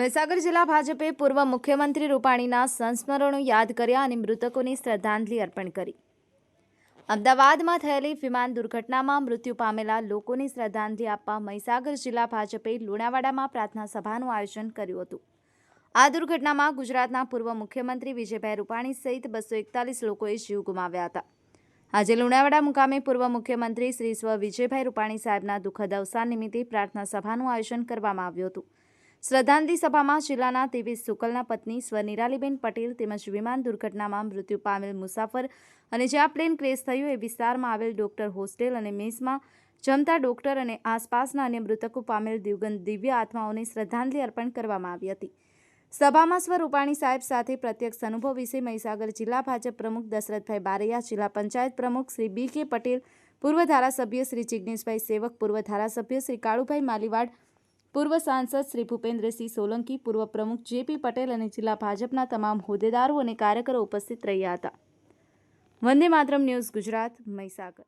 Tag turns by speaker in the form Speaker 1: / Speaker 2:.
Speaker 1: મહીસાગર જિલ્લા ભાજપે પૂર્વ મુખ્યમંત્રી રૂપાણીના સંસ્મરણો યાદ કર્યા અને મૃતકોને શ્રદ્ધાંજલિ અર્પણ કરી. અમદાવાદમાં થયેલી વિમાન દુર્ઘટનામાં મૃત્યુ પામેલા લોકોને શ્રદ્ધાંજલિ આપવા મહીસાગર જિલ્લા ભાજપે લુણાવાડામાં પ્રાર્થના સભાનું આયોજન કર્યું હતું. આ દુર્ઘટનામાં ગુજરાતના પૂર્વ મુખ્યમંત્રી વિજયભાઈ રૂપાણી સહિત 241 લોકોએ જીવ ગુમાવ્યા હતા. આજે લુણાવાડા મુકામે પૂર્વ મુખ્યમંત્રી શ્રી સ્વ વિજયભાઈ રૂપાણી સાહેબના દુઃખદ અવસાન નિમિત્તે પ્રાર્થના સભાનું આયોજન કરવામાં આવ્યું હતું. શ્રદ્ધાંજલિ સભામાં જિલ્લાના તેવીસ સુકલના પત્ની સ્વ નિરાલીબેન પટેલ તેમજ વિમાન દુર્ઘટનામાં મૃત્યુ પામેલ મુસાફર અને જ્યાં પ્લેન ક્રેશ થયું એ વિસ્તારમાં આવેલ ડોક્ટર હોસ્ટેલ અને મેસમાં જમતા ડોક્ટર અને આસપાસના અન્ય મૃતકો પામેલ દિવ્ય આત્માઓને શ્રદ્ધાંજલિ અર્પણ કરવામાં આવી હતી. સભામાં સ્વ રૂપાણી સાહેબ સાથે પ્રત્યક્ષ અનુભવ વિશે મહીસાગર જિલ્લા ભાજપ પ્રમુખ દશરથભાઈ બારૈયા, જિલ્લા પંચાયત પ્રમુખ શ્રી બી કે પટેલ, પૂર્વ ધારાસભ્ય શ્રી જિગ્નેશભાઈ સેવક, પૂર્વ ધારાસભ્ય શ્રી કાળુભાઈ માલીવાડ, પૂર્વ સાંસદ શ્રી ભૂપેન્દ્રસિંહ સોલંકી, પૂર્વ પ્રમુખ જે.પી. પટેલ અને જિલ્લા ભાજપના તમામ હોદ્દેદારો અને કાર્યકરો ઉપસ્થિત રહ્યા હતા. વંદે માતરમ ન્યૂઝ ગુજરાત, મહીસાગર.